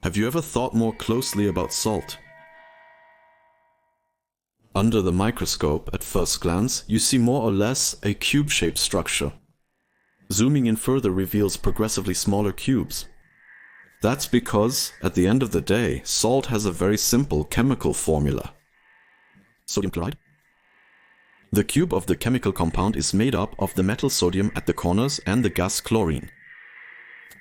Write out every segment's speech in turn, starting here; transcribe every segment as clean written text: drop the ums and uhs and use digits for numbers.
Have you ever thought more closely about salt? Under the microscope, at first glance, you see more or less a cube-shaped structure. Zooming in further reveals progressively smaller cubes. That's because, at the end of the day, salt has a very simple chemical formula. Sodium chloride. The cube of the chemical compound is made up of the metal sodium at the corners and the gas chlorine.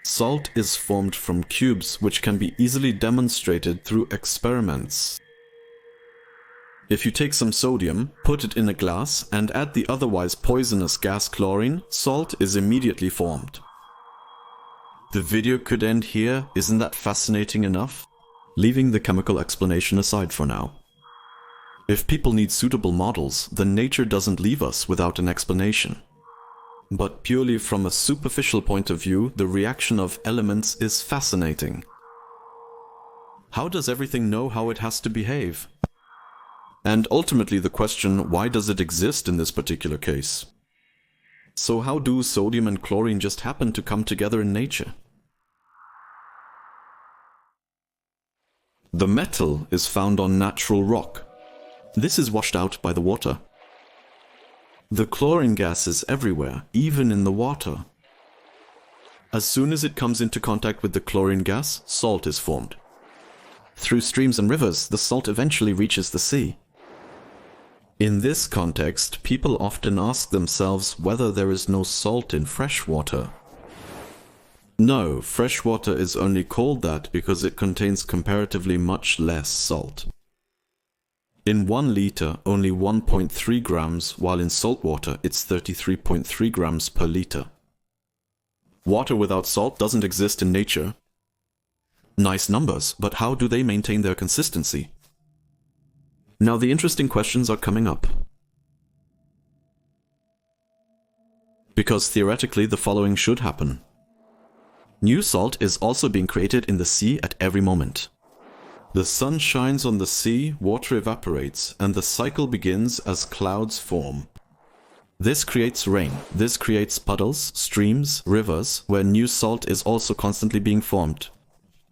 Salt is formed from cubes which can be easily demonstrated through experiments. If you take some sodium, put it in a glass, and add the otherwise poisonous gas chlorine, salt is immediately formed. The video could end here, isn't that fascinating enough? Leaving the chemical explanation aside for now. If people need suitable models, then nature doesn't leave us without an explanation. But purely from a superficial point of view, the reaction of elements is fascinating. How does everything know how it has to behave? And ultimately the question, why does it exist in this particular case? So how do sodium and chlorine just happen to come together in nature? The metal is found on natural rock. This is washed out by the water. The chlorine gas is everywhere, even in the water. As soon as it comes into contact with the chlorine gas, salt is formed. Through streams and rivers, the salt eventually reaches the sea. In this context, people often ask themselves whether there is no salt in fresh water. No, fresh water is only called that because it contains comparatively much less salt. In 1 liter, only 1.3 grams, while in salt water it's 33.3 grams per liter. Water without salt doesn't exist in nature. Nice numbers, but how do they maintain their consistency? Now the interesting questions are coming up. Because theoretically the following should happen. New salt is also being created in the sea at every moment. The sun shines on the sea, water evaporates, and the cycle begins as clouds form. This creates rain. This creates puddles, streams, rivers, where new salt is also constantly being formed.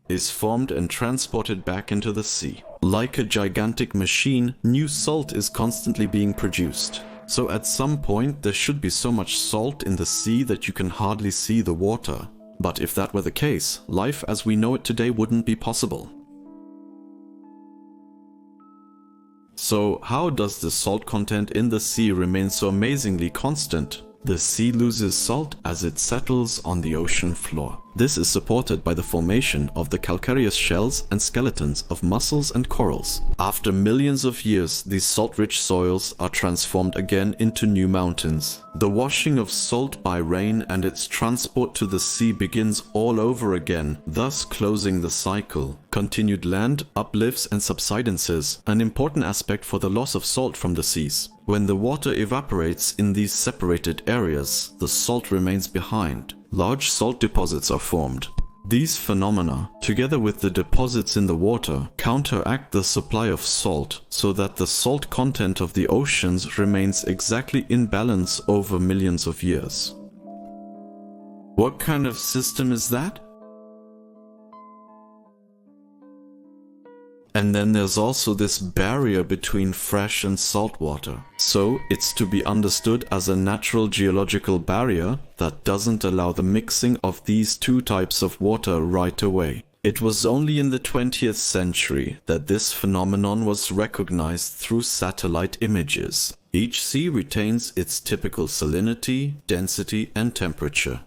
Is formed and transported back into the sea. Like a gigantic machine, new salt is constantly being produced. So at some point there should be so much salt in the sea that you can hardly see the water. But if that were the case, life as we know it today wouldn't be possible. So how does the salt content in the sea remain so amazingly constant? The sea loses salt as it settles on the ocean floor. This is supported by the formation of the calcareous shells and skeletons of mussels and corals. After millions of years, these salt-rich soils are transformed again into new mountains. The washing of salt by rain and its transport to the sea begins all over again, thus closing the cycle. Continued land, uplifts and subsidences, an important aspect for the loss of salt from the seas. When the water evaporates in these separated areas, the salt remains behind. Large salt deposits are formed. These phenomena, together with the deposits in the water, counteract the supply of salt, so that the salt content of the oceans remains exactly in balance over millions of years. What kind of system is that? And then there's also this barrier between fresh and salt water. So it's to be understood as a natural geological barrier that doesn't allow the mixing of these two types of water right away. It was only in the 20th century that this phenomenon was recognized through satellite images. Each sea retains its typical salinity, density, and temperature.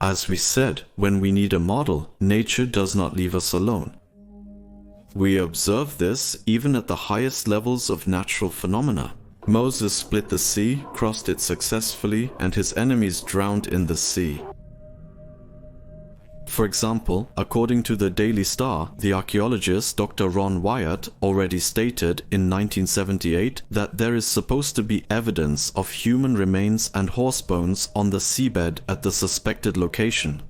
As we said, when we need a model, nature does not leave us alone. We observe this even at the highest levels of natural phenomena. Moses split the sea, crossed it successfully, and his enemies drowned in the sea. For example, according to the Daily Star, the archaeologist Dr. Ron Wyatt already stated in 1978 that there is supposed to be evidence of human remains and horse bones on the seabed at the suspected location.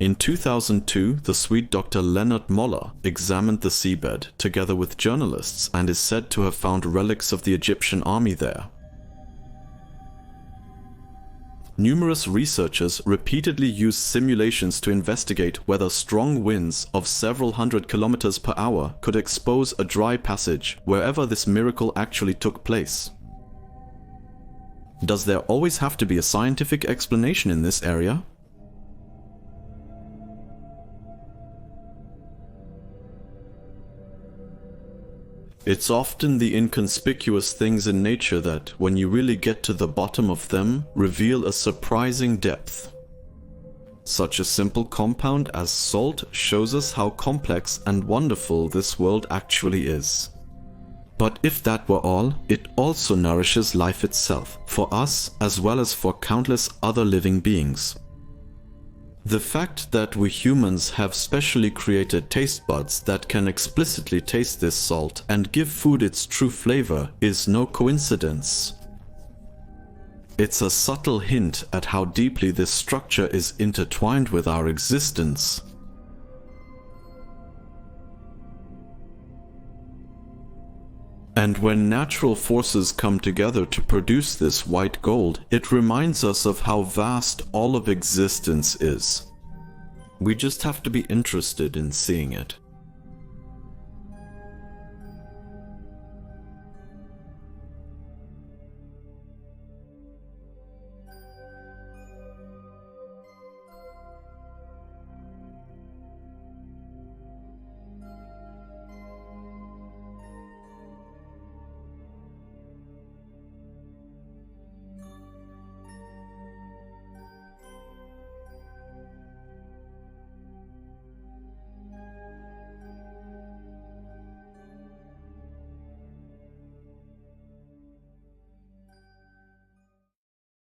In 2002, the Swede Dr. Leonard Moller examined the seabed together with journalists and is said to have found relics of the Egyptian army there. Numerous researchers repeatedly used simulations to investigate whether strong winds of several hundred kilometers per hour could expose a dry passage wherever this miracle actually took place. Does there always have to be a scientific explanation in this area? It's often the inconspicuous things in nature that, when you really get to the bottom of them, reveal a surprising depth. Such a simple compound as salt shows us how complex and wonderful this world actually is. But if that were all, it also nourishes life itself, for us as well as for countless other living beings. The fact that we humans have specially created taste buds that can explicitly taste this salt and give food its true flavor is no coincidence. It's a subtle hint at how deeply this structure is intertwined with our existence. And when natural forces come together to produce this white gold, it reminds us of how vast all of existence is. We just have to be interested in seeing it.